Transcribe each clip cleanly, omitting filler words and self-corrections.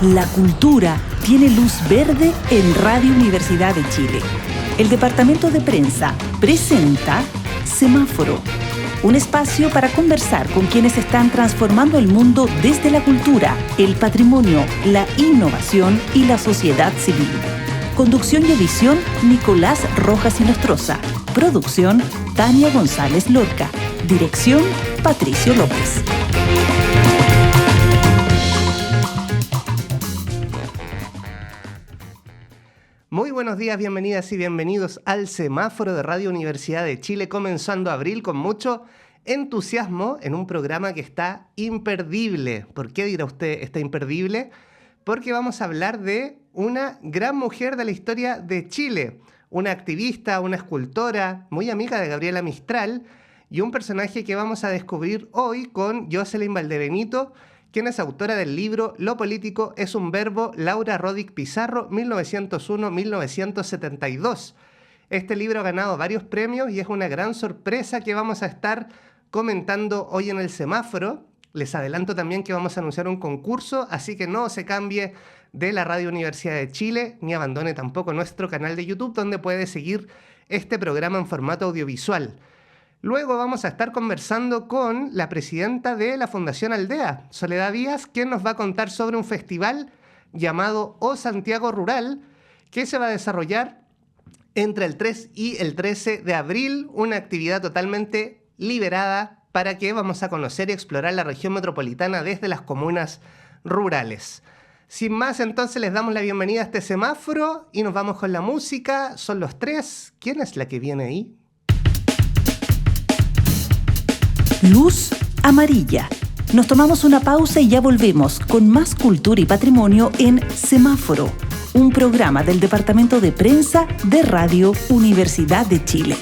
La cultura tiene luz verde en Radio Universidad de Chile. El Departamento de Prensa presenta Semáforo, un espacio para conversar con quienes están transformando el mundo desde la cultura, el patrimonio, la innovación y la sociedad civil. Conducción y edición, Nicolás Rojas Inostroza. Producción, Tania González Lorca. Dirección, Patricio López. Muy buenos días, bienvenidas y bienvenidos al Semáforo de Radio Universidad de Chile, comenzando abril con mucho entusiasmo en un programa que está imperdible. ¿Por qué dirá usted está imperdible? Porque vamos a hablar de una gran mujer de la historia de Chile, una activista, una escultora, muy amiga de Gabriela Mistral, y un personaje que vamos a descubrir hoy con Jocelyn Valdebenito, quien es autora del libro Lo político es un verbo, Laura Roddick Pizarro, 1901-1972. Este libro ha ganado varios premios y es una gran sorpresa que vamos a estar comentando hoy en el Semáforo. Les adelanto también que vamos a anunciar un concurso, así que no se cambie de la Radio Universidad de Chile, ni abandone tampoco nuestro canal de YouTube, donde puede seguir este programa en formato audiovisual. Luego vamos a estar conversando con la presidenta de la Fundación Aldea, Soledad Díaz, quien nos va a contar sobre un festival llamado O Santiago Rural, que se va a desarrollar entre el 3 y el 13 de abril, una actividad totalmente liberada para que vamos a conocer y explorar la región metropolitana desde las comunas rurales. Sin más, entonces les damos la bienvenida a este semáforo y nos vamos con la música. Son los tres. ¿Quién es la que viene ahí? Luz amarilla. Nos tomamos una pausa y ya volvemos con más cultura y patrimonio en Semáforo, un programa del Departamento de Prensa de Radio Universidad de Chile.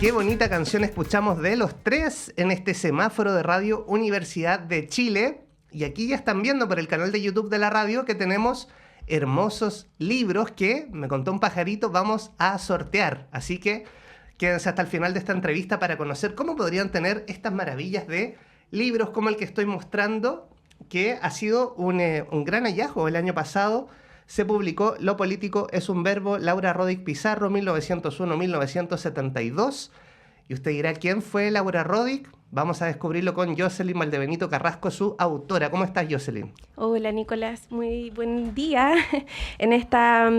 Qué bonita canción escuchamos de los tres en este Semáforo de Radio Universidad de Chile. Y aquí ya están viendo por el canal de YouTube de la radio que tenemos hermosos libros que, me contó un pajarito, vamos a sortear. Así que quédense hasta el final de esta entrevista para conocer cómo podrían tener estas maravillas de libros como el que estoy mostrando, que ha sido un gran hallazgo. El año pasado se publicó Lo político es un verbo, Laura Roddick Pizarro, 1901-1972. Y usted dirá, ¿quién fue Laura Roddick? Vamos a descubrirlo con Jocelyn Valdebenito Carrasco, su autora. ¿Cómo estás, Jocelyn? Hola, Nicolás. Muy buen día en esta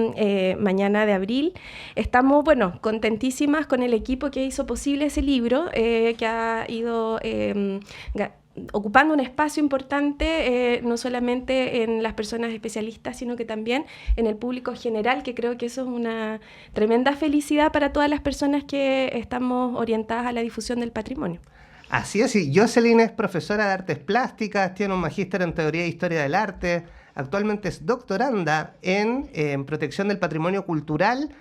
mañana de abril. Estamos, contentísimas con el equipo que hizo posible ese libro, que ha ido ocupando un espacio importante, no solamente en las personas especialistas, sino que también en el público general, que creo que eso es una tremenda felicidad para todas las personas que estamos orientadas a la difusión del patrimonio. Así es, y Jocelyn es profesora de artes plásticas, tiene un magíster en teoría e historia del arte, actualmente es doctoranda en protección del patrimonio cultural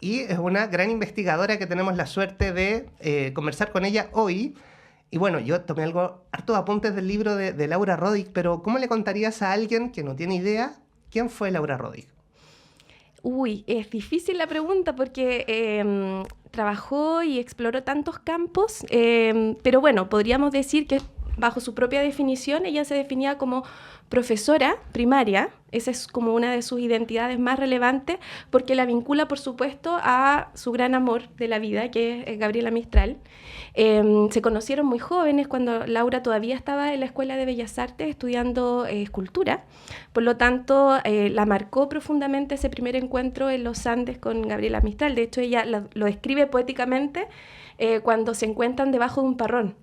y es una gran investigadora que tenemos la suerte de conversar con ella hoy. Y bueno, yo tomé hartos apuntes del libro de Laura Roddick, pero ¿cómo le contarías a alguien que no tiene idea quién fue Laura Roddick? Es difícil la pregunta porque trabajó y exploró tantos campos, pero bueno, podríamos decir que bajo su propia definición ella se definía como profesora primaria. Esa es como una de sus identidades más relevantes porque la vincula, por supuesto, a su gran amor de la vida, que es Gabriela Mistral. Se conocieron muy jóvenes cuando Laura todavía estaba en la Escuela de Bellas Artes estudiando escultura. Por lo tanto, la marcó profundamente ese primer encuentro en los Andes con Gabriela Mistral. De hecho, ella lo describe poéticamente cuando se encuentran debajo de un parrón.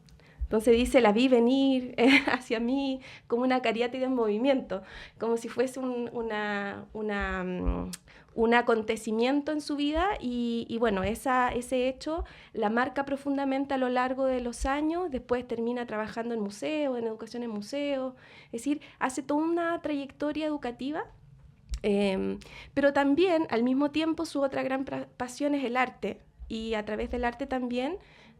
Entonces dice, la vi venir hacia mí como una cariátide en movimiento, como si fuese un acontecimiento en su vida y bueno, ese hecho la marca profundamente a lo largo de los años. Después termina trabajando en museos, en educación en museos, es decir, hace toda una trayectoria educativa, pero también al mismo tiempo su otra gran pasión es el arte y a través del arte también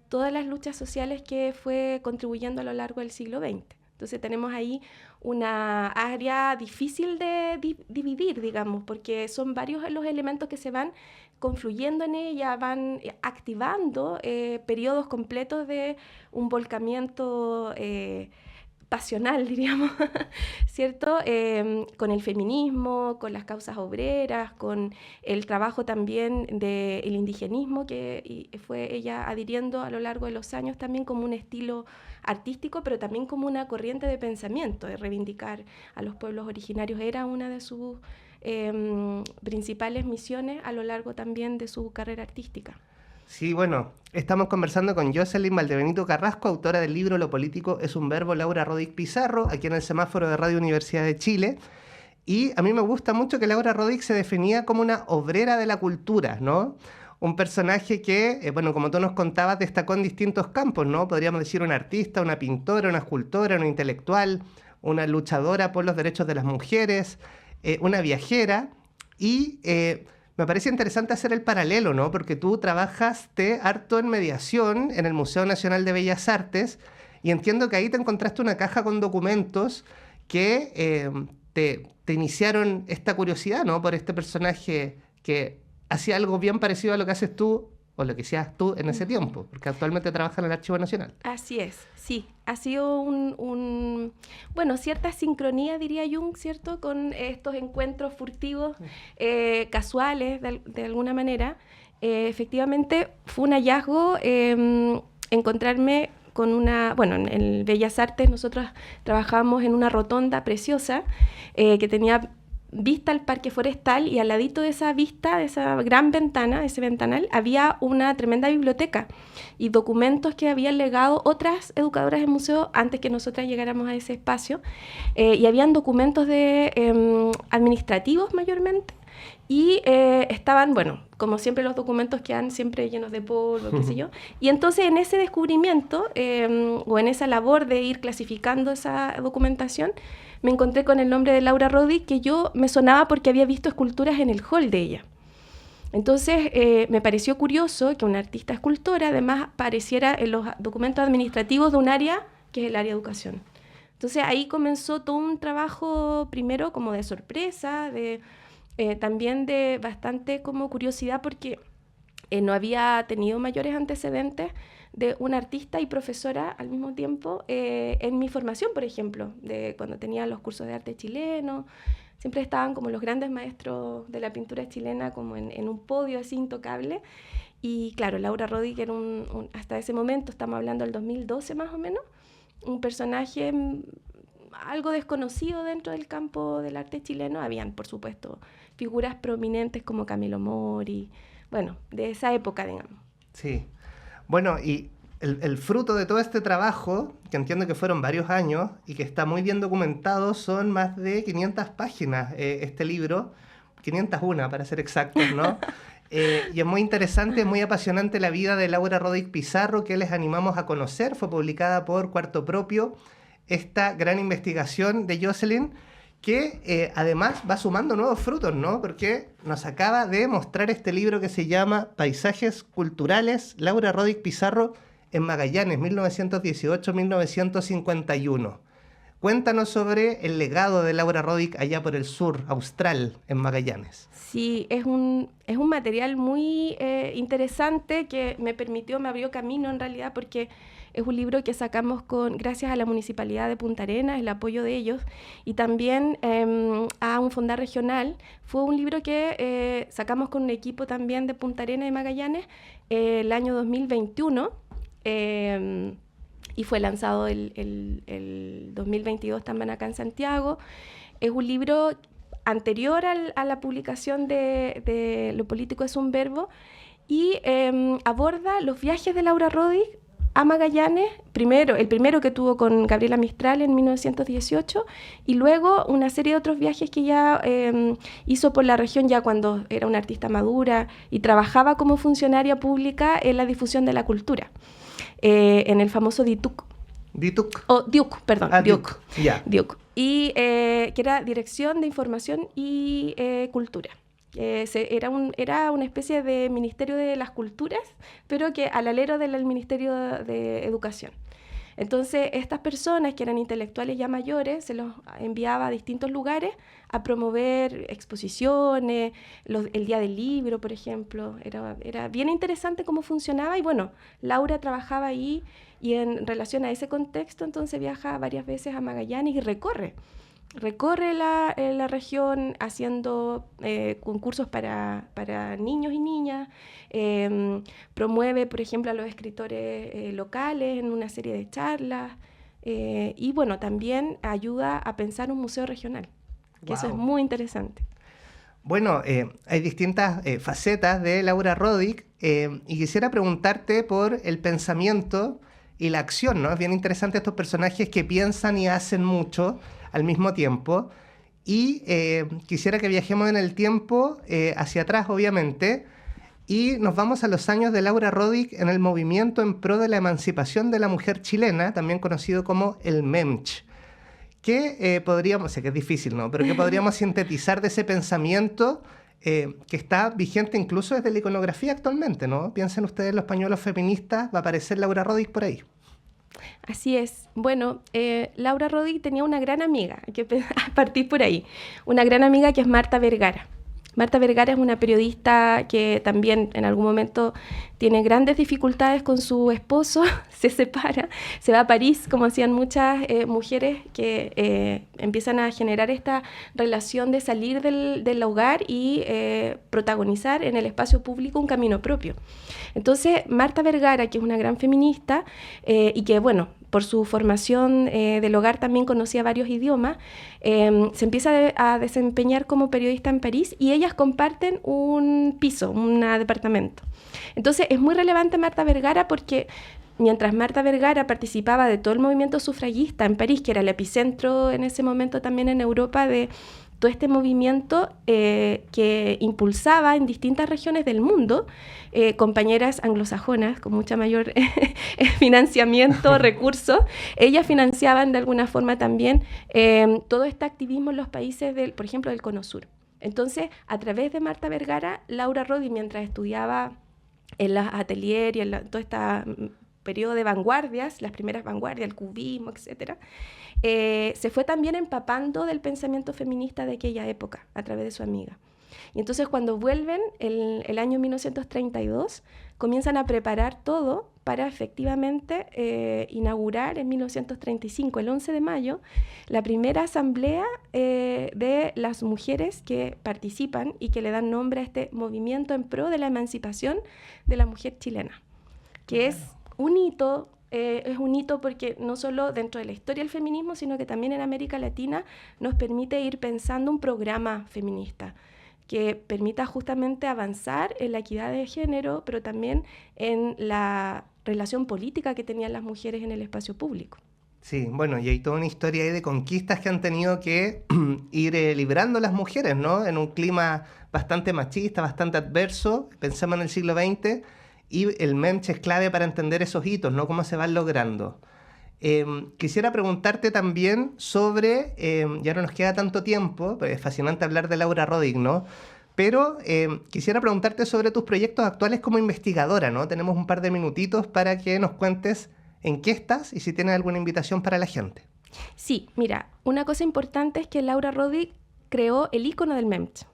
todas las luchas sociales que fue contribuyendo a lo largo del siglo XX. Entonces tenemos ahí una área difícil de dividir, digamos, porque son varios los elementos que se van confluyendo en ella, van activando periodos completos de un volcamiento pasional, diríamos, ¿cierto? Con el feminismo, con las causas obreras, con el trabajo también del indigenismo que fue ella adhiriendo a lo largo de los años también como un estilo artístico, pero también como una corriente de pensamiento, de reivindicar a los pueblos originarios. Era una de sus principales misiones a lo largo también de su carrera artística. Sí, bueno, estamos conversando con Jocelyn Valdebenito Carrasco, autora del libro Lo político es un verbo, Laura Rodríguez Pizarro, aquí en el semáforo de Radio Universidad de Chile. Y a mí me gusta mucho que Laura Rodríguez se definía como una obrera de la cultura, ¿no? Un personaje que, bueno, como tú nos contabas, destacó en distintos campos, ¿no? Podríamos decir una artista, una pintora, una escultora, una intelectual, una luchadora por los derechos de las mujeres, una viajera y... me parece interesante hacer el paralelo, ¿no? Porque tú trabajaste harto en mediación en el Museo Nacional de Bellas Artes y entiendo que ahí te encontraste una caja con documentos que te iniciaron esta curiosidad, ¿no? Por este personaje que hacía algo bien parecido a lo que haces tú o lo que hacías tú en ese tiempo, porque actualmente trabajas en el Archivo Nacional. Así es, sí. Ha sido bueno, cierta sincronía, diría Jung, ¿cierto? Con estos encuentros furtivos, casuales, de alguna manera. Efectivamente, fue un hallazgo encontrarme con bueno, en Bellas Artes nosotros trabajamos en una rotonda preciosa que tenía vista al Parque Forestal y al ladito de esa vista, de esa gran ventana, ese ventanal, había una tremenda biblioteca y documentos que habían legado otras educadoras del museo antes que nosotras llegáramos a ese espacio y habían documentos administrativos mayormente y estaban, bueno, como siempre los documentos quedan siempre llenos de polvo, qué sé yo, y entonces en ese descubrimiento o en esa labor de ir clasificando esa documentación me encontré con el nombre de Laura Rodríguez, que yo me sonaba porque había visto esculturas en el hall de ella. Entonces me pareció curioso que una artista escultora además apareciera en los documentos administrativos de un área que es el área de educación. Entonces ahí comenzó todo un trabajo primero como de sorpresa, también de bastante como curiosidad porque no había tenido mayores antecedentes de una artista y profesora al mismo tiempo en mi formación, por ejemplo, de cuando tenía los cursos de arte chileno. Siempre estaban como los grandes maestros de la pintura chilena como en un podio así intocable. Y claro, Laura Rodríguez era hasta ese momento, estamos hablando del 2012 más o menos, un personaje algo desconocido dentro del campo del arte chileno. Habían, por supuesto, figuras prominentes como Camilo Mori, bueno, de esa época, digamos. Sí. Bueno, y el fruto de todo este trabajo, que entiendo que fueron varios años y que está muy bien documentado, son más de 500 páginas este libro, 501 para ser exactos, ¿no? Y es muy interesante, es muy apasionante la vida de Laura Rodríguez Pizarro, que les animamos a conocer. Fue publicada por Cuarto Propio, esta gran investigación de Jocelyn, que además va sumando nuevos frutos, ¿no? Porque nos acaba de mostrar este libro que se llama Paisajes Culturales, Laura Rodríguez Pizarro en Magallanes, 1918-1951. Cuéntanos sobre el legado de Laura Rodríguez allá por el sur, austral, en Magallanes. Sí, es un material muy interesante que me abrió camino en realidad porque es un libro que sacamos gracias a la Municipalidad de Punta Arenas, el apoyo de ellos, y también a un fondar regional. Fue un libro que sacamos con un equipo también de Punta Arenas y Magallanes el año 2021, y fue lanzado el 2022 también acá en Santiago. Es un libro anterior a la publicación de Lo político es un verbo, y aborda los viajes de Laura Rodríguez a Magallanes, el primero que tuvo con Gabriela Mistral en 1918, y luego una serie de otros viajes que ya hizo por la región ya cuando era una artista madura y trabajaba como funcionaria pública en la difusión de la cultura, en el famoso DITUC. ¿DITUC? DIUC, perdón. DIUC, ya. DIUC. Y que era Dirección de Información y Cultura. Era una especie de Ministerio de las Culturas, pero que al alero del Ministerio de Educación. Entonces, estas personas que eran intelectuales ya mayores, se los enviaba a distintos lugares a promover exposiciones, el Día del Libro, por ejemplo. Era bien interesante cómo funcionaba y bueno, Laura trabajaba ahí y en relación a ese contexto, entonces viaja varias veces a Magallanes y recorre la región haciendo concursos para niños y niñas, promueve, por ejemplo, a los escritores locales en una serie de charlas y, bueno, también ayuda a pensar un museo regional, que eso es muy interesante. Bueno, hay distintas facetas de Laura Roddick y quisiera preguntarte por el pensamiento y la acción, ¿no? Es bien interesante estos personajes que piensan y hacen mucho al mismo tiempo. Y quisiera que viajemos en el tiempo hacia atrás, obviamente, y nos vamos a los años de Laura Roddick en el movimiento en pro de la emancipación de la mujer chilena, también conocido como el MEMCH. ¿Qué podríamos, sé que es difícil, ¿no? Pero qué podríamos sintetizar de ese pensamiento que está vigente incluso desde la iconografía actualmente, ¿no? Piensen ustedes en los pañuelos feministas, va a aparecer Laura Roddick por ahí. Así es. Bueno, Laura Roddick tenía una gran amiga, hay que partir por ahí, una gran amiga que es Marta Vergara. Marta Vergara es una periodista que también en algún momento tiene grandes dificultades con su esposo, se separa, se va a París, como hacían muchas mujeres que empiezan a generar esta relación de salir del hogar y protagonizar en el espacio público un camino propio. Entonces, Marta Vergara, que es una gran feminista y que, bueno, por su formación del hogar también conocía varios idiomas, se empieza a desempeñar como periodista en París y ellas comparten un piso, un departamento. Entonces es muy relevante Marta Vergara porque mientras Marta Vergara participaba de todo el movimiento sufragista en París, que era el epicentro en ese momento también en Europa de todo este movimiento que impulsaba en distintas regiones del mundo compañeras anglosajonas con mucha mayor financiamiento, recursos, ellas financiaban de alguna forma también todo este activismo en los países, por ejemplo, del Cono Sur. Entonces, a través de Marta Vergara, Laura Roddick, mientras estudiaba en los ateliers y en todo este periodo de vanguardias, las primeras vanguardias, el cubismo, etc., se fue también empapando del pensamiento feminista de aquella época a través de su amiga. Y entonces cuando vuelven el año 1932, comienzan a preparar todo para efectivamente inaugurar en 1935, el 11 de mayo, la primera asamblea de las mujeres que participan y que le dan nombre a este movimiento en pro de la emancipación de la mujer chilena, que es un hito. Es un hito porque no solo dentro de la historia del feminismo, sino que también en América Latina nos permite ir pensando un programa feminista que permita justamente avanzar en la equidad de género, pero también en la relación política que tenían las mujeres en el espacio público. Sí, bueno, y hay toda una historia ahí de conquistas que han tenido que ir librando las mujeres, ¿no? En un clima bastante machista, bastante adverso, pensemos en el siglo XX, y el MEMCH es clave para entender esos hitos, ¿no? Cómo se van logrando. Quisiera preguntarte también sobre, ya no nos queda tanto tiempo, pues es fascinante hablar de Laura Roddick, ¿no? Pero quisiera preguntarte sobre tus proyectos actuales como investigadora, ¿no? Tenemos un par de minutitos para que nos cuentes en qué estás y si tienes alguna invitación para la gente. Sí, mira, una cosa importante es que Laura Roddick creó el icono del MEMCH.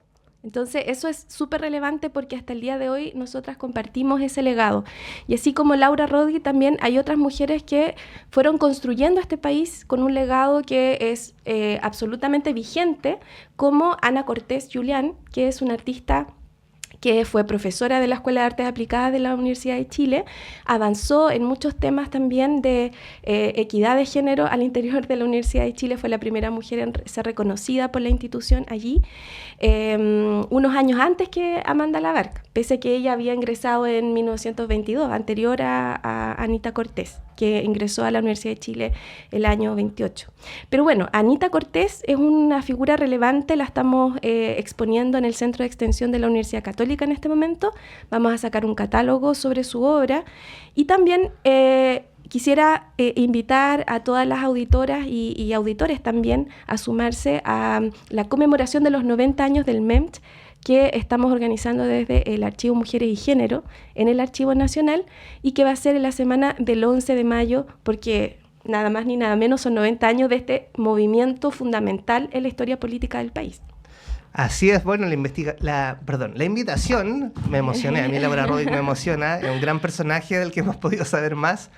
Entonces eso es súper relevante porque hasta el día de hoy nosotras compartimos ese legado. Y así como Laura Roddick, también hay otras mujeres que fueron construyendo este país con un legado que es absolutamente vigente, como Ana Cortés Julián, que es una artista que fue profesora de la Escuela de Artes Aplicadas de la Universidad de Chile, avanzó en muchos temas también de equidad de género al interior de la Universidad de Chile, fue la primera mujer en ser reconocida por la institución allí, unos años antes que Amanda Labarca, pese a que ella había ingresado en 1922, anterior a Anita Cortés, que ingresó a la Universidad de Chile el año 28. Pero bueno, Anita Cortés es una figura relevante, la estamos exponiendo en el Centro de Extensión de la Universidad Católica en este momento. Vamos a sacar un catálogo sobre su obra y también quisiera invitar a todas las auditoras y auditores también a sumarse a la conmemoración de los 90 años del MEMCH que estamos organizando desde el Archivo Mujeres y Género en el Archivo Nacional y que va a ser en la semana del 11 de mayo porque nada más ni nada menos, son 90 años de este movimiento fundamental en la historia política del país. Así es, bueno, la invitación, me emocioné, a mí Laura Rodig me emociona, es un gran personaje del que hemos podido saber más.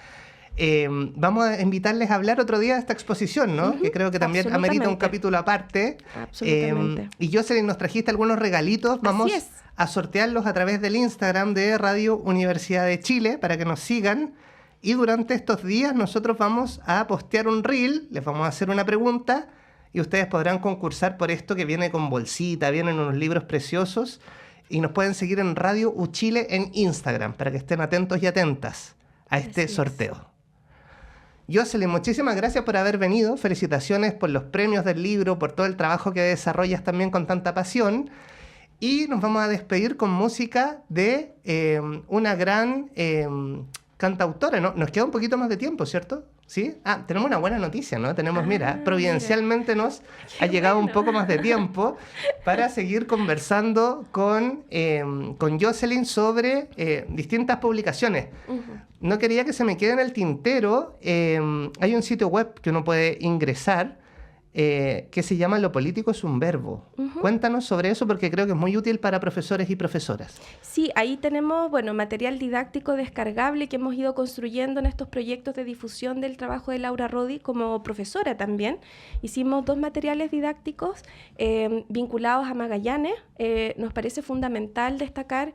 Vamos a invitarles a hablar otro día de esta exposición, ¿no? Que creo que también amerita un capítulo aparte. Absolutamente. Y Jocelyn, nos trajiste algunos regalitos, vamos a sortearlos a través del Instagram de Radio Universidad de Chile para que nos sigan. Y durante estos días nosotros vamos a postear un reel, les vamos a hacer una pregunta y ustedes podrán concursar por esto que viene con bolsita, vienen unos libros preciosos y nos pueden seguir en Radio Uchile en Instagram para que estén atentos y atentas a este sorteo. Jocelyn, muchísimas gracias por haber venido, felicitaciones por los premios del libro, por todo el trabajo que desarrollas también con tanta pasión y nos vamos a despedir con música de una gran cantautora, ¿no? Nos queda un poquito más de tiempo, ¿cierto? ¿Sí? Tenemos una buena noticia, ¿no? Tenemos, providencialmente nos ha llegado un poco más de tiempo para seguir conversando con Jocelyn sobre distintas publicaciones. No quería que se me quede en el tintero. Hay un sitio web que uno puede ingresar que se llama Lo político es un verbo. Cuéntanos sobre eso porque creo que es muy útil para profesores y profesoras. Sí, ahí tenemos, material didáctico descargable que hemos ido construyendo en estos proyectos de difusión del trabajo de Laura Rodig como profesora también. Hicimos 2 materiales didácticos vinculados a Magallanes. Nos parece fundamental destacar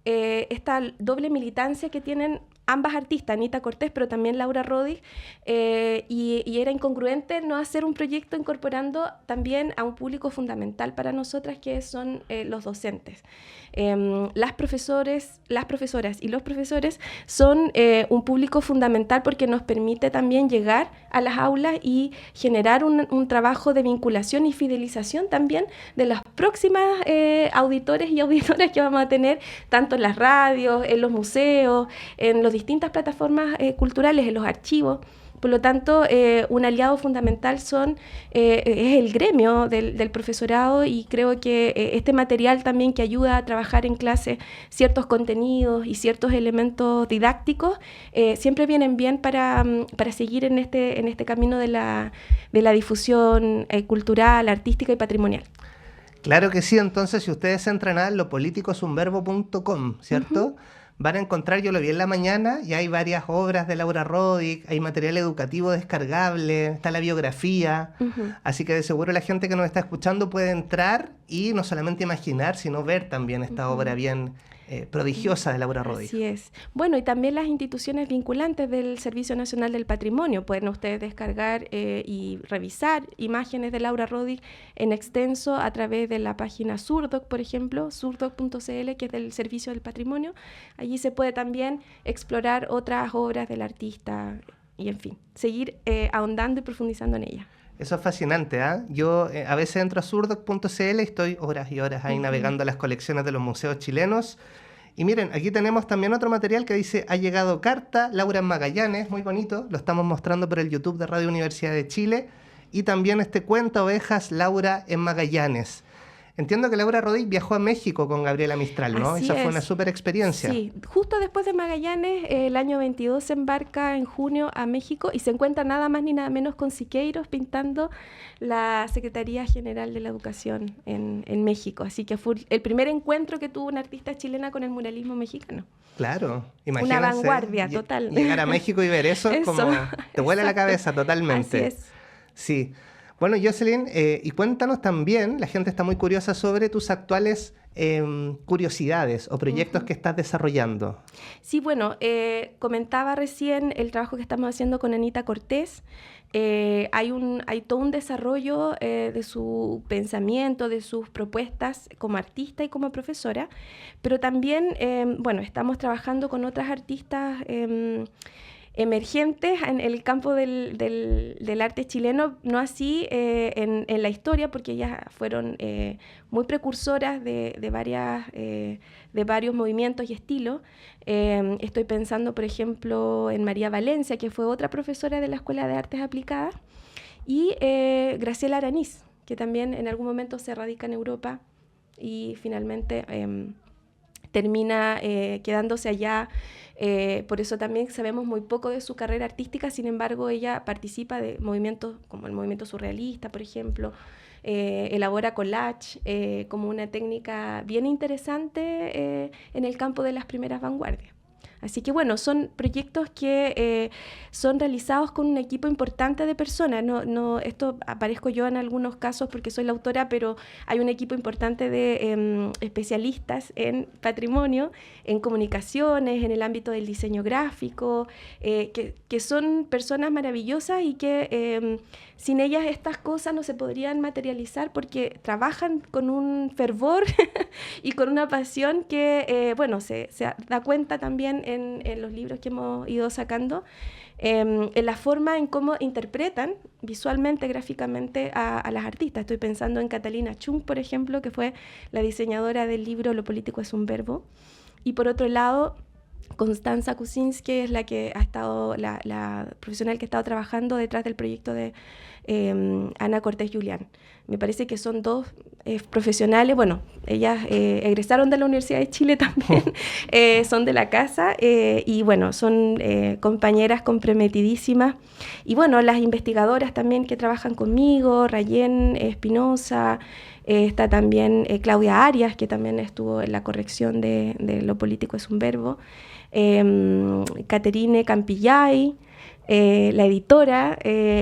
esta doble militancia que tienen ambas artistas, Anita Cortés, pero también Laura Rodig, y era incongruente no hacer un proyecto incorporando también a un público fundamental para nosotras, que son los docentes. Las profesoras y los profesores son un público fundamental porque nos permite también llegar a las aulas y generar un trabajo de vinculación y fidelización también de las próximas auditores y auditoras que vamos a tener, tanto en las radios, en los museos, en las distintas plataformas culturales, en los archivos. Por lo tanto, un aliado fundamental es el gremio del profesorado, y creo que este material también que ayuda a trabajar en clase ciertos contenidos y ciertos elementos didácticos siempre vienen bien para seguir en este camino de la difusión cultural, artística y patrimonial. Claro que sí, entonces si ustedes entran a lopoliticosunverbo.com, ¿cierto? Van a encontrar, yo lo vi en la mañana, y hay varias obras de Laura Rodig, hay material educativo descargable, está la biografía, así que de seguro la gente que nos está escuchando puede entrar y no solamente imaginar, sino ver también esta obra bien prodigiosa de Laura Rodig. Así es. Bueno, y también las instituciones vinculantes del Servicio Nacional del Patrimonio. Pueden ustedes descargar y revisar imágenes de Laura Rodig en extenso a través de la página Surdoc, por ejemplo, surdoc.cl, que es del Servicio del Patrimonio. Allí se puede también explorar otras obras del artista y, en fin, seguir ahondando y profundizando en ella. Eso es fascinante, ¿ah? Yo a veces entro a surdoc.cl y estoy horas y horas ahí navegando las colecciones de los museos chilenos. Y miren, aquí tenemos también otro material que dice: ha llegado carta, Laura en Magallanes, muy bonito, lo estamos mostrando por el YouTube de Radio Universidad de Chile. Y también este Cuenta Ovejas, Laura en Magallanes. Entiendo que Laura Rodig viajó a México con Gabriela Mistral, ¿no? Esa fue una súper experiencia. Sí, justo después de Magallanes, el año 22 se embarca en junio a México y se encuentra nada más ni nada menos con Siqueiros pintando la Secretaría General de la Educación en México. Así que fue el primer encuentro que tuvo una artista chilena con el muralismo mexicano. Claro, imagínense. Una vanguardia total. Llegar a México y ver eso, como te vuela la cabeza totalmente. Así es. Sí. Bueno, Jocelyn, y cuéntanos también, la gente está muy curiosa sobre tus actuales curiosidades o proyectos que estás desarrollando. Sí, bueno, comentaba recién el trabajo que estamos haciendo con Anita Cortés. Hay todo un desarrollo de su pensamiento, de sus propuestas como artista y como profesora, pero también, estamos trabajando con otras artistas emergentes en el campo del arte chileno, no así en la historia, porque ellas fueron muy precursoras de varios movimientos y estilos. Estoy pensando, por ejemplo, en María Valencia, que fue otra profesora de la Escuela de Artes Aplicadas, y Graciela Araniz, que también en algún momento se radica en Europa y finalmente termina quedándose allá. Por eso también sabemos muy poco de su carrera artística. Sin embargo, ella participa de movimientos como el movimiento surrealista, por ejemplo. Elabora collage como una técnica bien interesante en el campo de las primeras vanguardias. Así que bueno, son proyectos que son realizados con un equipo importante de personas. Esto aparezco yo en algunos casos porque soy la autora, pero hay un equipo importante de especialistas en patrimonio, en comunicaciones, en el ámbito del diseño gráfico, que son personas maravillosas y que sin ellas estas cosas no se podrían materializar porque trabajan con un fervor y con una pasión que, se da cuenta también en los libros que hemos ido sacando, en la forma en cómo interpretan visualmente, gráficamente a las artistas. Estoy pensando en Catalina Chung, por ejemplo, que fue la diseñadora del libro Lo político es un verbo. Y por otro lado, Constanza Kuczynski es la que ha estado, la profesional que ha estado trabajando detrás del proyecto de Ana Cortés Julián. Me parece que son dos profesionales, bueno, ellas egresaron de la Universidad de Chile también, son de la casa y bueno, son compañeras comprometidísimas. Y bueno, las investigadoras también que trabajan conmigo, Rayén Espinosa, está también Claudia Arias, que también estuvo en la corrección de Lo político es un verbo, Caterine Campillay, la editora,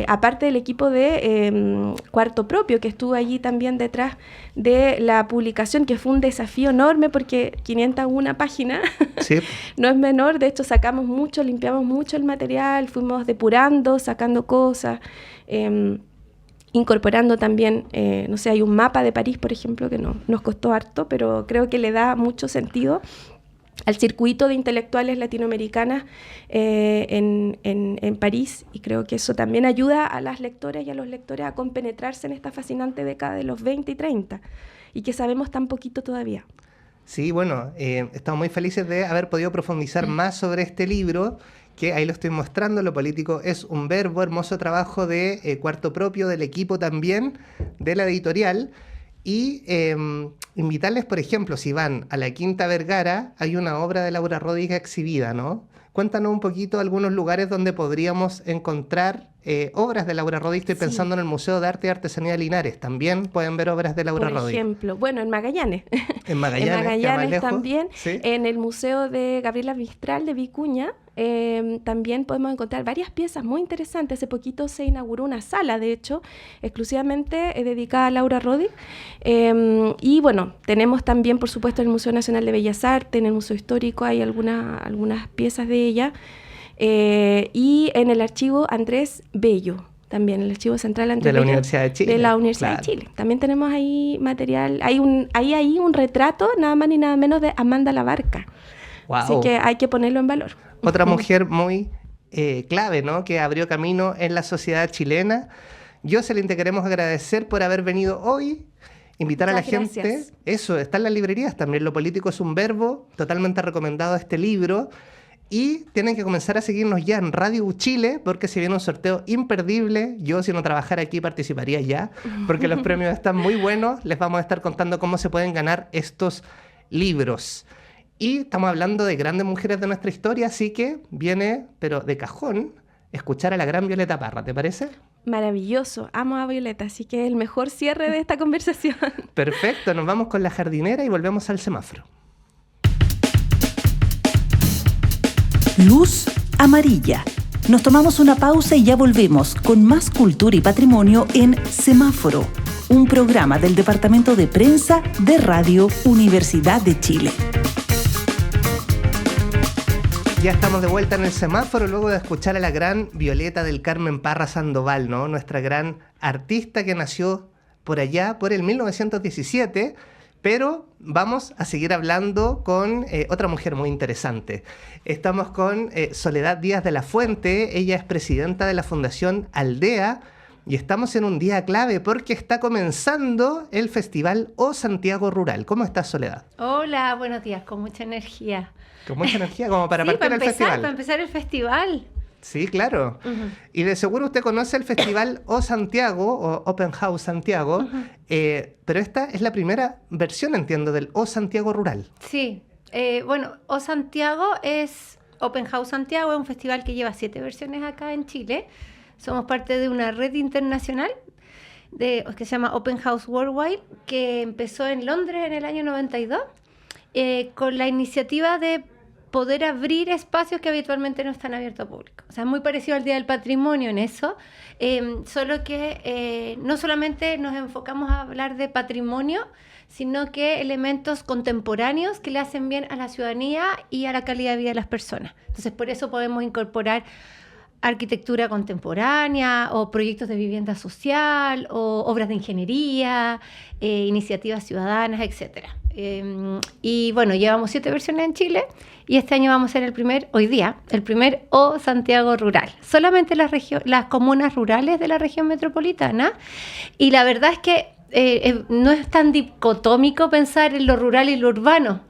aparte del equipo de Cuarto Propio, que estuvo allí también detrás de la publicación, que fue un desafío enorme porque 501 páginas sí. No es menor. De hecho, sacamos mucho, limpiamos mucho el material, fuimos depurando, sacando cosas, incorporando también, hay un mapa de París, por ejemplo, que nos costó harto, pero creo que le da mucho sentido al circuito de intelectuales latinoamericanas en París, y creo que eso también ayuda a las lectoras y a los lectores a compenetrarse en esta fascinante década de los 20 y 30, y que sabemos tan poquito todavía. Sí, bueno, estamos muy felices de haber podido profundizar más sobre este libro, que ahí lo estoy mostrando, Lo político es un verbo, hermoso trabajo de Cuarto Propio, del equipo también, de la editorial. Y invitarles, por ejemplo, si van a la Quinta Vergara, hay una obra de Laura Rodríguez exhibida, ¿no? Cuéntanos un poquito algunos lugares donde podríamos encontrar obras de Laura Rodríguez. Estoy pensando en el Museo de Arte y Artesanía de Linares. También pueden ver obras de Laura Rodríguez. Por ejemplo, bueno, en Magallanes. En Magallanes también. ¿Sí? En el Museo de Gabriela Mistral de Vicuña también podemos encontrar varias piezas muy interesantes. Hace poquito se inauguró una sala, de hecho, exclusivamente dedicada a Laura Rodríguez. Y bueno, tenemos también, por supuesto, en el Museo Nacional de Bellas Artes, en el Museo Histórico hay algunas piezas de ella. Y en el archivo Andrés Bello, también el archivo central Andrés de la Bello, Universidad de Chile. De la Universidad de Chile. También tenemos ahí material, hay un retrato nada más ni nada menos de Amanda Labarca. Wow. Así que hay que ponerlo en valor. Otra mujer muy clave, ¿no? Que abrió camino en la sociedad chilena. Jocelyn, te queremos agradecer por haber venido hoy. Invitar a la gente. Eso, está en las librerías también. Lo político es un verbo. Totalmente recomendado este libro. Y tienen que comenzar a seguirnos ya en Radio Chile, porque se viene un sorteo imperdible. Yo, si no trabajara aquí, participaría ya, porque los premios están muy buenos. Les vamos a estar contando cómo se pueden ganar estos libros. Y estamos hablando de grandes mujeres de nuestra historia, así que viene, pero de cajón, escuchar a la gran Violeta Parra, ¿te parece? Maravilloso, amo a Violeta, así que es el mejor cierre de esta conversación. Perfecto, nos vamos con La Jardinera y volvemos al semáforo. Luz amarilla. Nos tomamos una pausa y ya volvemos con más cultura y patrimonio en Semáforo, un programa del Departamento de Prensa de Radio Universidad de Chile. Ya estamos de vuelta en el semáforo luego de escuchar a la gran Violeta del Carmen Parra Sandoval, ¿no? Nuestra gran artista que nació por allá, por el 1917, pero vamos a seguir hablando con otra mujer muy interesante. Estamos con Soledad Díaz de la Fuente, ella es presidenta de la Fundación Aldea y estamos en un día clave porque está comenzando el Festival O Santiago Rural. ¿Cómo estás, Soledad? Hola, buenos días, con mucha energía. Con mucha energía, como para partir para el festival. Para empezar el festival. Sí, claro. Uh-huh. Y de seguro usted conoce el Festival O Santiago, o Open House Santiago, uh-huh. Pero esta es la primera versión, entiendo, del O Santiago Rural. Sí, Bueno, O Santiago es Open House Santiago, es un festival que lleva 7 versiones acá en Chile. Somos parte de una red internacional que se llama Open House Worldwide, que empezó en Londres en el año 92, con la iniciativa de poder abrir espacios que habitualmente no están abiertos al público. O sea, es muy parecido al Día del Patrimonio en eso, solo que no solamente nos enfocamos a hablar de patrimonio, sino que elementos contemporáneos que le hacen bien a la ciudadanía y a la calidad de vida de las personas. Entonces, por eso podemos incorporar arquitectura contemporánea o proyectos de vivienda social o obras de ingeniería, iniciativas ciudadanas, etc. Y bueno, llevamos 7 versiones en Chile y este año vamos a ser el primer O Santiago Rural. Solamente las comunas rurales de la región metropolitana, y la verdad es que no es tan dicotómico pensar en lo rural y lo urbano.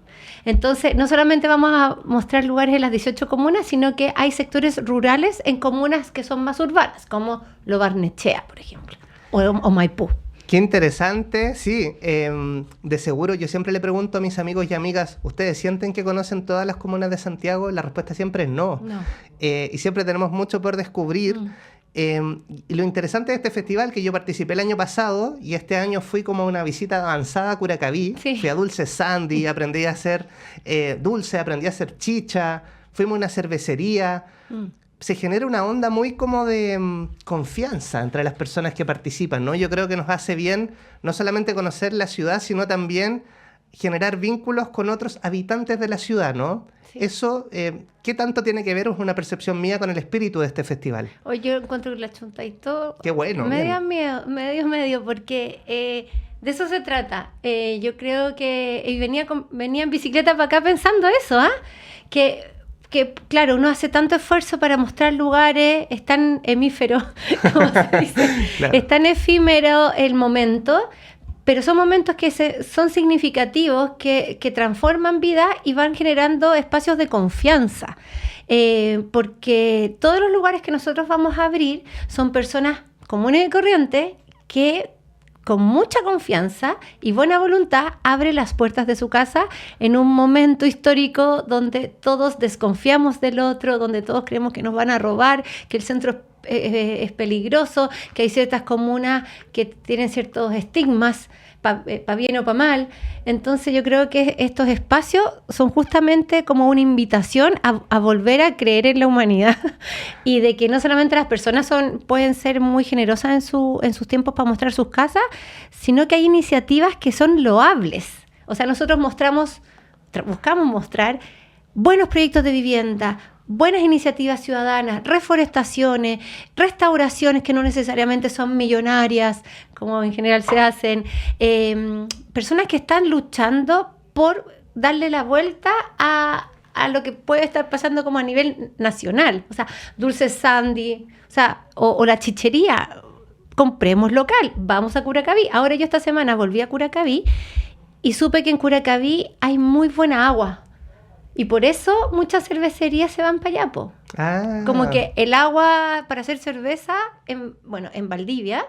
Entonces, no solamente vamos a mostrar lugares en las 18 comunas, sino que hay sectores rurales en comunas que son más urbanas, como Lo Barnechea, por ejemplo, o Maipú. Qué interesante, sí. De seguro yo siempre le pregunto a mis amigos y amigas, ¿ustedes sienten que conocen todas las comunas de Santiago? La respuesta siempre es no. Y siempre tenemos mucho por descubrir. Y lo interesante de este festival, que yo participé el año pasado y este año fui como a una visita avanzada a Curacaví. Sí. Fui a Dulce Sandy, aprendí a hacer dulce, aprendí a hacer chicha, fuimos a una cervecería. Se genera una onda muy como de confianza entre las personas que participan, ¿no? Yo creo que nos hace bien no solamente conocer la ciudad, sino también generar vínculos con otros habitantes de la ciudad, ¿no? Sí. Eso, ¿qué tanto tiene que ver, es una percepción mía, con el espíritu de este festival? Hoy yo encuentro que la chunta y todo... Qué bueno. Medio, porque de eso se trata. Yo creo que venía en bicicleta para acá pensando eso, que claro, uno hace tanto esfuerzo para mostrar lugares, es tan hemífero, como se dice, claro. Es tan efímero el momento, pero son momentos que son significativos, que transforman vida y van generando espacios de confianza. Porque todos los lugares que nosotros vamos a abrir son personas comunes y corrientes que con mucha confianza y buena voluntad abre las puertas de su casa en un momento histórico donde todos desconfiamos del otro, donde todos creemos que nos van a robar, que el centro es peligroso, que hay ciertas comunas que tienen ciertos estigmas, pa bien o pa mal. Entonces yo creo que estos espacios son justamente como una invitación a volver a creer en la humanidad y de que no solamente las personas pueden ser muy generosas en sus tiempos para mostrar sus casas, sino que hay iniciativas que son loables. O sea, nosotros buscamos mostrar buenos proyectos de vivienda, buenas iniciativas ciudadanas, reforestaciones, restauraciones que no necesariamente son millonarias, como en general se hacen, personas que están luchando por darle la vuelta a lo que puede estar pasando como a nivel nacional. O sea, Dulce Sandy, o la chichería, compremos local, vamos a Curacaví. Ahora yo esta semana volví a Curacaví y supe que en Curacaví hay muy buena agua. Y por eso muchas cervecerías se van para allá, po. Como que el agua para hacer cerveza, en Valdivia,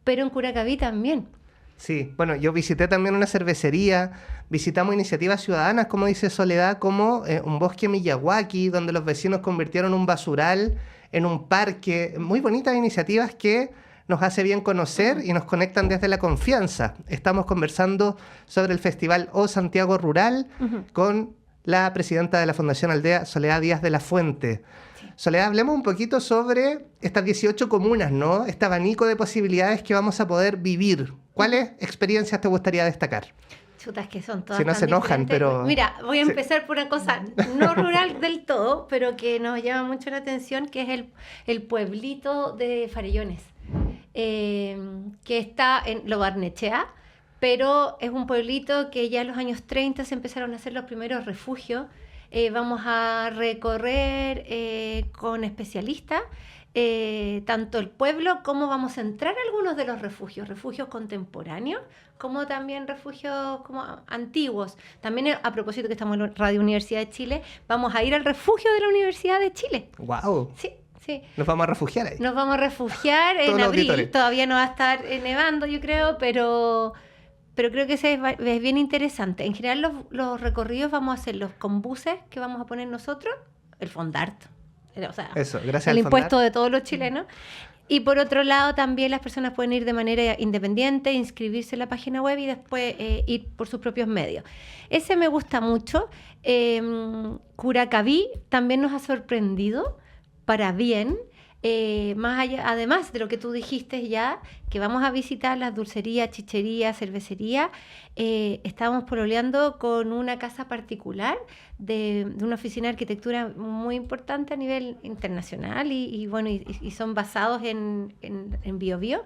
pero en Curacaví también. Sí, bueno, yo visité también una cervecería, visitamos iniciativas ciudadanas, como dice Soledad, como un bosque Miyawaki, donde los vecinos convirtieron un basural en un parque. Muy bonitas iniciativas que nos hace bien conocer y nos conectan desde la confianza. Estamos conversando sobre el Festival O Santiago Rural con la presidenta de la Fundación Aldea, Soledad Díaz de la Fuente. Sí. Soledad, hablemos un poquito sobre estas 18 comunas, ¿no? Este abanico de posibilidades que vamos a poder vivir. ¿Cuáles experiencias te gustaría destacar? Chutas, que son todas si no se enojan, diferentes. Pero... Mira, voy a empezar por una cosa no rural del todo, pero que nos llama mucho la atención, que es el pueblito de Farellones, que está en Lo Barnechea, pero es un pueblito que ya en los años 30 se empezaron a hacer los primeros refugios. Vamos a recorrer con especialistas tanto el pueblo como vamos a entrar a algunos de los refugios contemporáneos, como también refugios como antiguos. También a propósito que estamos en Radio Universidad de Chile, vamos a ir al refugio de la Universidad de Chile. ¡Wow! Sí. Nos vamos a refugiar ahí. Nos vamos a refugiar en abril. Todavía no va a estar nevando, yo creo, pero pero creo que ese es bien interesante. En general los recorridos vamos a hacerlos con buses que vamos a poner nosotros, el Fondart, o sea, Eso, gracias el al impuesto Fondart. de todos los chilenos. Y por otro lado, también las personas pueden ir de manera independiente, inscribirse en la página web y después ir por sus propios medios. Ese me gusta mucho. Curacaví también nos ha sorprendido para bien. Más allá, además de lo que tú dijiste ya, que vamos a visitar las dulcerías, chicherías, cervecerías, estábamos pololeando con una casa particular de una oficina de arquitectura muy importante a nivel internacional y son basados en Biobío,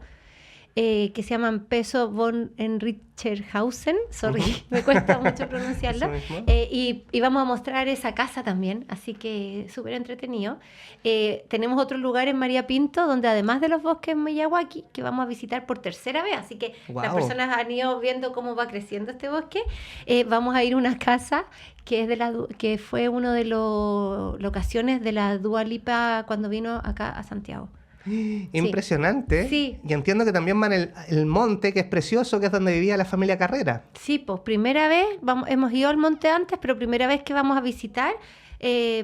que se llaman Peso von Enricherhausen, sorry, me cuesta mucho pronunciarlo, Eso mismo. y vamos a mostrar esa casa también, así que súper entretenido. Tenemos otro lugar en María Pinto, donde además de los bosques en Miyawaki, que vamos a visitar por tercera vez, así que Wow. las personas han ido viendo cómo va creciendo este bosque. Vamos a ir a una casa que es que fue una de las locaciones de la Dua Lipa cuando vino acá a Santiago. Impresionante. Sí. Y entiendo que también van el monte, que es precioso, que es donde vivía la familia Carrera. Sí, pues primera vez, hemos ido al monte antes, pero primera vez que vamos a visitar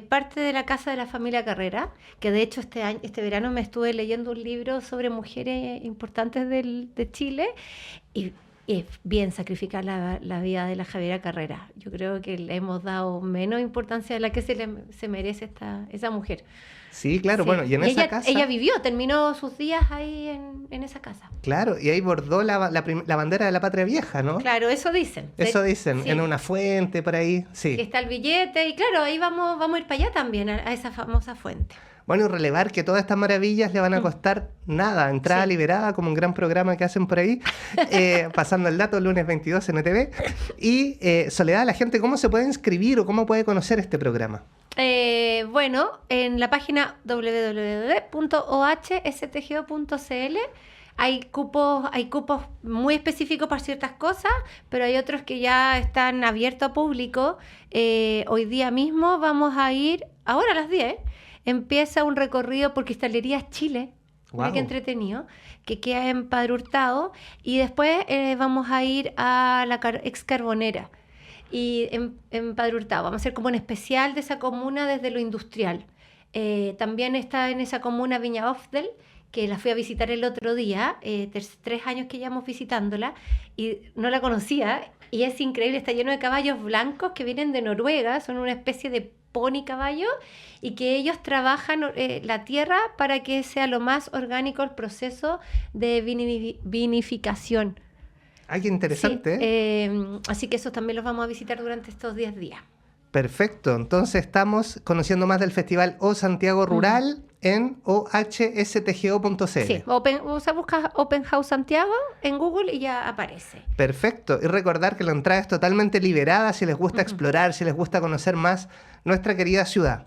parte de la casa de la familia Carrera, que de hecho este verano me estuve leyendo un libro sobre mujeres importantes de Chile y es bien sacrificar la vida de la Javiera Carrera. Yo creo que le hemos dado menos importancia de la que se merece esa mujer. Sí, claro, Sí. bueno, y en esa ella, casa... ella vivió, terminó sus días ahí en esa casa. Claro, y ahí bordó la bandera de la patria vieja, ¿no? Claro, eso dicen. Eso dicen, Sí. en una fuente por ahí, sí. Que está el billete y claro, ahí vamos a ir para allá también, a esa famosa fuente. Bueno, y relevar que todas estas maravillas le van a costar nada, entrada Sí. liberada, como un gran programa que hacen por ahí, pasando el dato, lunes 22 en ETV. Y Soledad, la gente, ¿cómo se puede inscribir o cómo puede conocer este programa? Bueno, en la página www.ohstgo.cl hay cupos muy específicos para ciertas cosas, pero hay otros que ya están abiertos a público. Hoy día mismo vamos a ir, ahora a las 10, empieza un recorrido por Cristalerías Chile. Mira Wow. qué entretenido, que queda en Padre Hurtado, y después vamos a ir a la ex Carbonera. Y en Padre Hurtado vamos a hacer como un especial de esa comuna desde lo industrial. También está en esa comuna Viña Ofdel, que la fui a visitar el otro día, 3 años que llevamos visitándola, y no la conocía, y es increíble, está lleno de caballos blancos que vienen de Noruega, son una especie de pony caballo, y que ellos trabajan la tierra para que sea lo más orgánico el proceso de vinificación. Ay, qué interesante. Sí, así que esos también los vamos a visitar durante estos 10 días. Perfecto, entonces estamos conociendo más del Festival O Santiago Rural en ohstgo.cl. Sí, o sea, buscas Open House Santiago en Google y ya aparece. Perfecto, y recordar que la entrada es totalmente liberada si les gusta explorar, si les gusta conocer más nuestra querida ciudad.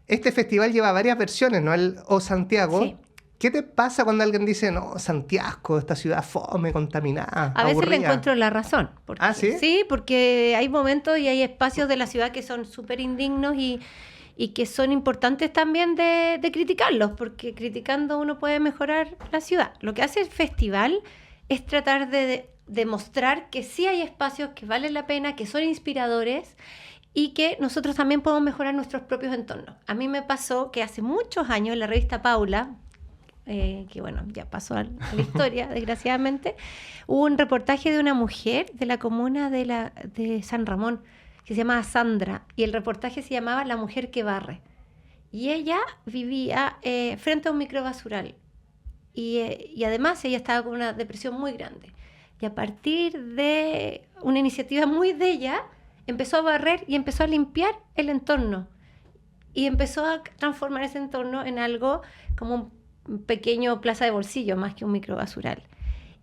Este festival lleva varias versiones, ¿no? El O Santiago. Sí. ¿Qué te pasa cuando alguien dice, no, Santiago, esta ciudad fome, contaminada, A veces le aburrida"? encuentro la razón. Porque, ¿Ah, sí? Sí, porque hay momentos y hay espacios de la ciudad que son súper indignos y que son importantes también de criticarlos, porque criticando uno puede mejorar la ciudad. Lo que hace el festival es tratar de demostrar que sí hay espacios que valen la pena, que son inspiradores y que nosotros también podemos mejorar nuestros propios entornos. A mí me pasó que hace muchos años en la revista Paula, que bueno, ya pasó a la historia, desgraciadamente, hubo un reportaje de una mujer de la comuna de San Ramón, que se llamaba Sandra, y el reportaje se llamaba La mujer que barre. Y ella vivía frente a un microbasural, y además ella estaba con una depresión muy grande. Y a partir de una iniciativa muy de ella, empezó a barrer y empezó a limpiar el entorno. Y empezó a transformar ese entorno en algo como un pequeño plaza de bolsillo, más que un microbasural.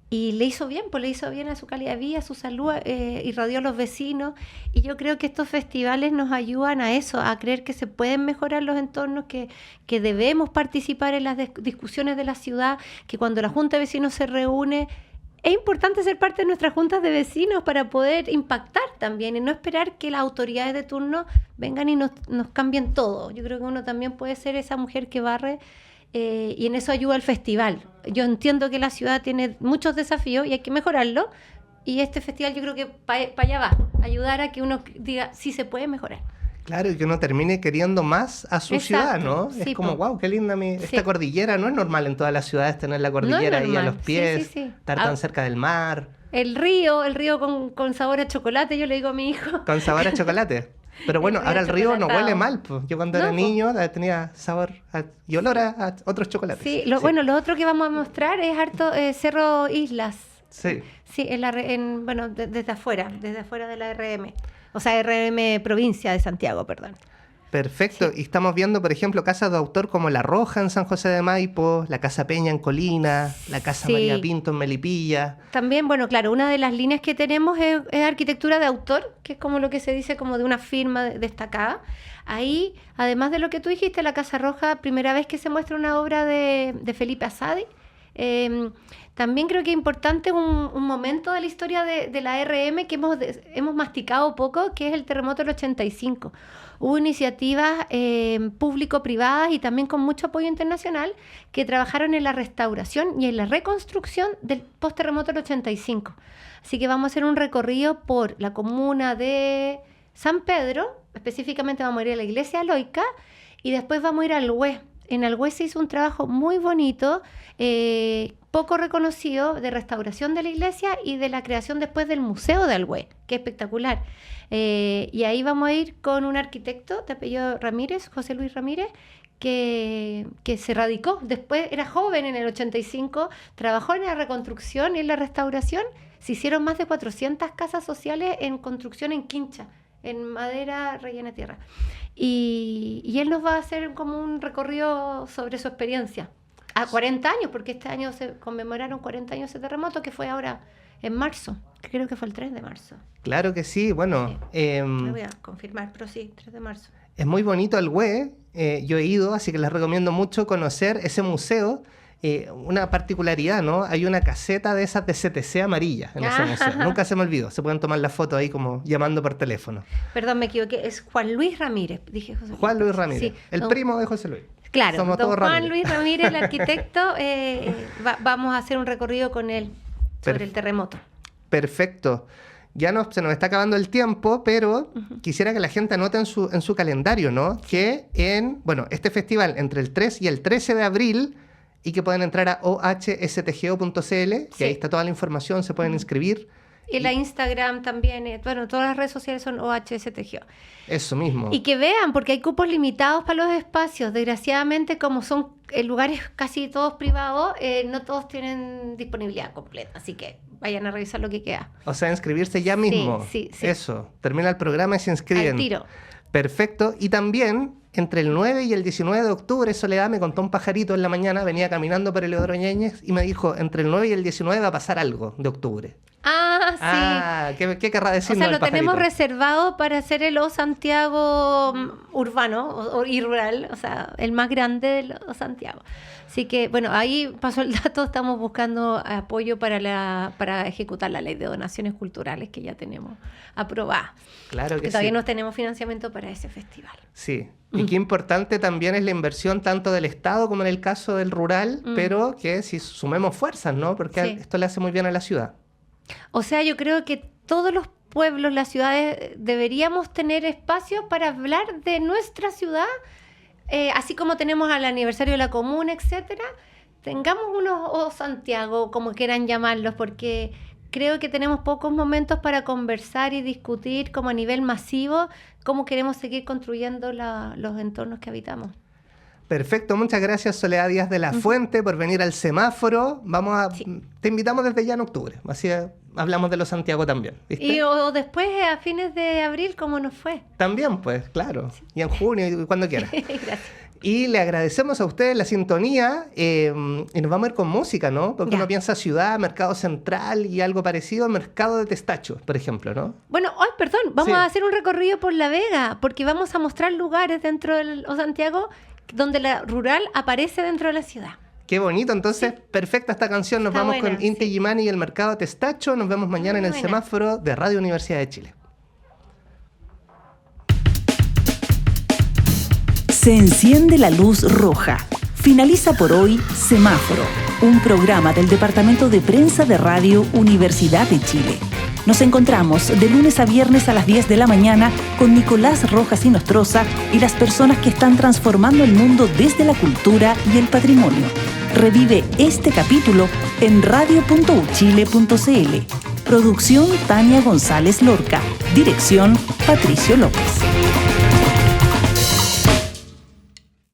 Y le hizo bien, pues le hizo bien a su calidad de vida, a su salud, irradió a los vecinos. Y yo creo que estos festivales nos ayudan a eso, a creer que se pueden mejorar los entornos, que debemos participar en las discusiones de la ciudad, que cuando la Junta de Vecinos se reúne, es importante ser parte de nuestras juntas de vecinos para poder impactar también y no esperar que las autoridades de turno vengan y nos cambien todo. Yo creo que uno también puede ser esa mujer que barre, y en eso ayuda el festival. Yo entiendo que la ciudad tiene muchos desafíos y hay que mejorarlo, y este festival yo creo que para allá va, ayudar a que uno diga, sí se puede mejorar. Claro, y que uno termine queriendo más a su ciudad, ¿no? Sí, es como, wow, qué linda esta cordillera. No es normal en todas las ciudades tener la cordillera ahí a los pies, estar tan cerca del mar. El río con sabor a chocolate, yo le digo a mi hijo. Con sabor a chocolate. Pero bueno, ahora el río no huele mal. Pues. Yo cuando era niño tenía sabor y olor a otros chocolates. Sí, bueno, lo otro que vamos a mostrar es harto Cerro Islas. Sí. Sí, desde afuera de la RM. O sea, RM Provincia de Santiago, perdón. Perfecto. Sí. Y estamos viendo, por ejemplo, casas de autor como La Roja en San José de Maipo, la Casa Peña en Colina, la Casa María Pinto en Melipilla. También, bueno, claro, una de las líneas que tenemos es arquitectura de autor, que es como lo que se dice como de una firma destacada. Ahí, además de lo que tú dijiste, la Casa Roja, primera vez que se muestra una obra de Felipe Asadi. También creo que es importante un momento de la historia de la RM que hemos masticado poco, que es el terremoto del 85. Hubo iniciativas público-privadas y también con mucho apoyo internacional que trabajaron en la restauración y en la reconstrucción del post-terremoto del 85. Así que vamos a hacer un recorrido por la comuna de San Pedro, específicamente vamos a ir a la iglesia Aloica y después vamos a ir al Alhué. En Alhué se hizo un trabajo muy bonito, poco reconocido, de restauración de la iglesia y de la creación después del Museo de Alhué, que es espectacular. Y ahí vamos a ir con un arquitecto de apellido Ramírez, José Luis Ramírez, que se radicó. Después era joven en el 85, trabajó en la reconstrucción y en la restauración. Se hicieron más de 400 casas sociales en construcción en quincha, en madera rellena de tierra. Y él nos va a hacer como un recorrido sobre su experiencia. A 40 años, porque este año se conmemoraron 40 años de terremoto, que fue ahora en marzo, que creo que fue el 3 de marzo. Claro que sí, bueno. Me voy a confirmar, pero sí, 3 de marzo. Es muy bonito Alhué, yo he ido, así que les recomiendo mucho conocer ese museo. Una particularidad, ¿no? Hay una caseta de esas de CTC amarilla en ese museo. Nunca se me olvidó. Se pueden tomar la foto ahí como llamando por teléfono. Perdón, me equivoqué. Es Juan Luis Ramírez. Dije José Luis. Juan Luis Ramírez. Sí, el primo de José Luis. Claro, somos don Juan Luis Ramírez, el arquitecto. Vamos a hacer un recorrido con él sobre el terremoto. Perfecto. Ya se nos está acabando el tiempo, pero quisiera que la gente anote en su calendario, ¿no? Que este festival entre el 3 y el 13 de abril... y que pueden entrar a ohstgo.cl, que ahí está toda la información, se pueden inscribir. Y la Instagram también, todas las redes sociales son ohstgo. Eso mismo. Y que vean, porque hay cupos limitados para los espacios. Desgraciadamente, como son lugares casi todos privados, no todos tienen disponibilidad completa. Así que vayan a revisar lo que queda. O sea, inscribirse ya mismo. Sí. Eso, termina el programa y se inscriben. Al tiro. Perfecto. Y también... entre el 9 y el 19 de octubre, Soledad me contó un pajarito en la mañana, venía caminando por Eleodoro Ñéñez y me dijo, entre el 9 y el 19 va a pasar algo de octubre. Sí. ¿Qué querrá decirnos el pajarito? O sea, lo tenemos reservado para hacer el O Santiago urbano y rural, o sea, el más grande del O Santiago. Así que, ahí pasó el dato, estamos buscando apoyo para ejecutar la ley de donaciones culturales que ya tenemos aprobada. Claro que todavía no tenemos financiamiento para ese festival. Sí, y qué importante también es la inversión tanto del Estado como en el caso del rural, pero que si sumemos fuerzas, ¿no? Porque esto le hace muy bien a la ciudad. O sea, yo creo que todos los pueblos, las ciudades, deberíamos tener espacios para hablar de nuestra ciudad, así como tenemos al aniversario de la comuna, etcétera. Tengamos unos O Santiago, como quieran llamarlos, porque creo que tenemos pocos momentos para conversar y discutir como a nivel masivo cómo queremos seguir construyendo los entornos que habitamos. Perfecto, muchas gracias Soledad Díaz de la Fuente por venir al semáforo. Te invitamos desde ya en octubre, así hablamos de los Santiago también, ¿viste? Y o después a fines de abril, ¿cómo nos fue? También, pues, claro, y en junio y cuando quieras. Gracias. Y le agradecemos a ustedes la sintonía y nos vamos a ir con música, ¿no? Porque uno piensa ciudad, mercado central y algo parecido, mercado de Testacho, por ejemplo, ¿no? Bueno, vamos a hacer un recorrido por La Vega, porque vamos a mostrar lugares dentro del O Santiago donde la rural aparece dentro de la ciudad. Qué bonito, entonces, perfecta esta canción. Nos vamos con Inti Gimani y el mercado de Testacho. Nos vemos mañana en el semáforo de Radio Universidad de Chile. Se enciende la luz roja. Finaliza por hoy Semáforo, un programa del Departamento de Prensa de Radio Universidad de Chile. Nos encontramos de lunes a viernes a las 10 de la mañana con Nicolás Rojas y Nostroza y las personas que están transformando el mundo desde la cultura y el patrimonio. Revive este capítulo en radio.uchile.cl. Producción Tania González Lorca. Dirección Patricio López.